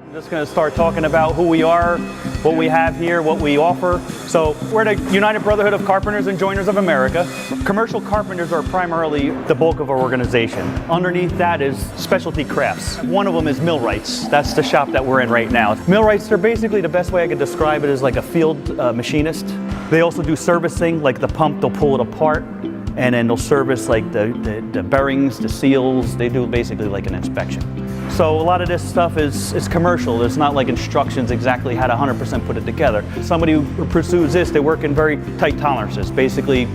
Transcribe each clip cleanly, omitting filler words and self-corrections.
I'm just going to start talking about who we are, what we have here, what we offer. So we're the United Brotherhood of Carpenters and Joiners of America. Commercial carpenters are primarily the bulk of our organization. Underneath that is specialty crafts. One of them is millwrights. That's the shop that we're in right now. Millwrights, they're basically, the best way I could describe it is like a field machinist. They also do servicing, like the pump, they'll pull it apart, and then they'll service like the bearings, the seals. They do basically like an inspection. So a lot of this stuff is commercial. It's not like instructions exactly how to 100% put it together. Somebody who pursues this, they work in very tight tolerances, basically,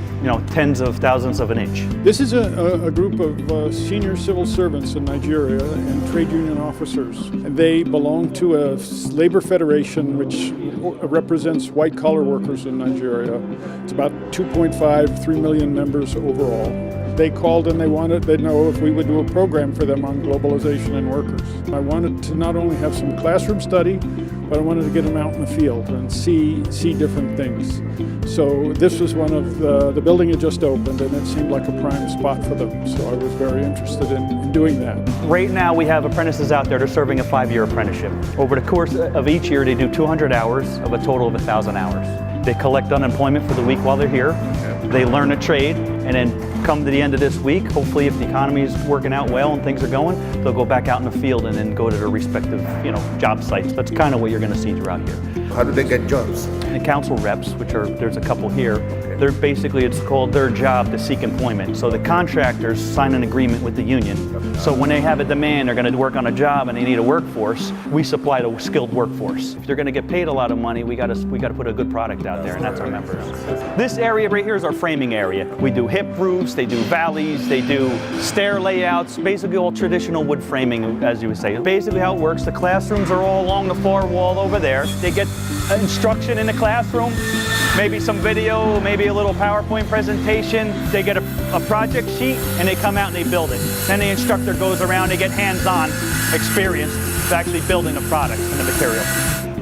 tens of thousands of an inch. This is a group of senior civil servants in Nigeria and trade union officers. They belong to a labor federation which represents white-collar workers in Nigeria. It's about 2.5, 3 million members overall. They called and they wanted to know if we would do a program for them on globalization and workers. I wanted to not only have some classroom study, but I wanted to get them out in the field and see different things. So this was one of the building had just opened, and it seemed like a prime spot for them. So I was very interested in doing that. Right now we have apprentices out there. They're serving a 5-year apprenticeship. Over the course of each year, they do 200 hours of a total of 1,000 hours. They collect unemployment for the week while they're here. They learn a trade, and then come to the end of this week, hopefully if the economy is working out well and things are going, they'll go back out in the field and then go to their respective job sites. That's kind of what you're going to see throughout here. How do they get jobs? The council reps, which are, there's a couple here, they're basically, it's called their job to seek employment. So the contractors sign an agreement with the union. So when they have a demand, they're going to work on a job and they need a workforce, we supply the skilled workforce. If they're going to get paid a lot of money, we got to put a good product out there, and that's our members. This area right here is our framing area. We do hip roofs, they do valleys, they do stair layouts, basically all traditional wood framing, as you would say. Basically how it works, the classrooms are all along the far wall over there. They get instruction in the classroom, maybe some video, maybe a little PowerPoint presentation. They get a project sheet and they come out and they build it. Then the instructor goes around, they get hands-on experience with actually building the product and the material.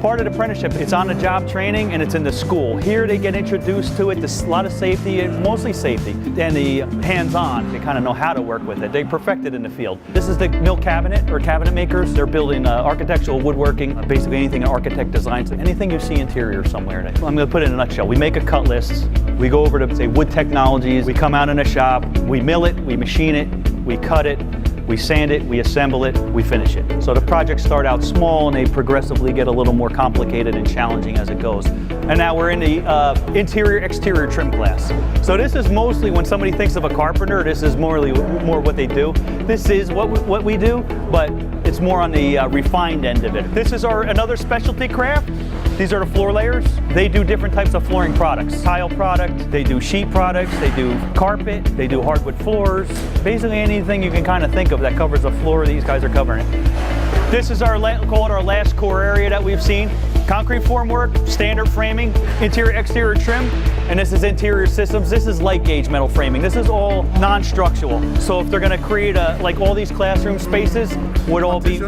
Part of the apprenticeship, it's on the job training and it's in the school. Here they get introduced to it, there's a lot of safety, mostly safety. And the hands-on, they kind of know how to work with it. They perfect it in the field. This is the mill cabinet or cabinet makers. They're building architectural woodworking, basically anything an architect designs, anything you see interior somewhere. I'm going to put it in a nutshell. We make a cut list, we go over to say wood technologies, we come out in a shop, we mill it, we machine it, we cut it, we sand it, we assemble it, we finish it. So the projects start out small and they progressively get a little more complicated and challenging as it goes. And now we're in the interior-exterior trim class. So this is mostly, when somebody thinks of a carpenter, this is more what they do. This is what we do, but it's more on the refined end of it. This is another specialty craft. These are the floor layers. They do different types of flooring products. Tile product, they do sheet products, they do carpet, they do hardwood floors. Basically anything you can kind of think of that covers a floor, these guys are covering it. This is call it our last core area that we've seen. Concrete formwork, standard framing, interior-exterior trim, and this is interior systems. This is light gauge metal framing. This is all non-structural. So if they're going to create like all these classroom spaces would all be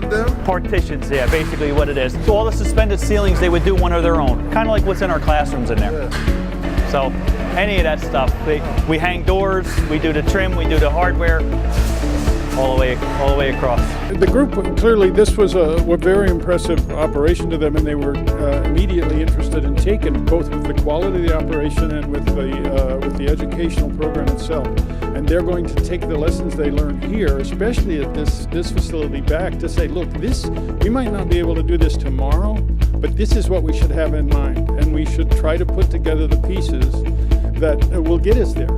partitions. Yeah, basically what it is. So all the suspended ceilings, they would do one of their own, kind of like what's in our classrooms in there. So any of that stuff, we hang doors, we do the trim, we do the hardware. All the way across. The group, clearly this was a very impressive operation to them, and they were immediately interested in taking both with the quality of the operation and with the educational program itself. And they're going to take the lessons they learned here, especially at this facility, back to say, look, we might not be able to do this tomorrow, but this is what we should have in mind, and we should try to put together the pieces that will get us there.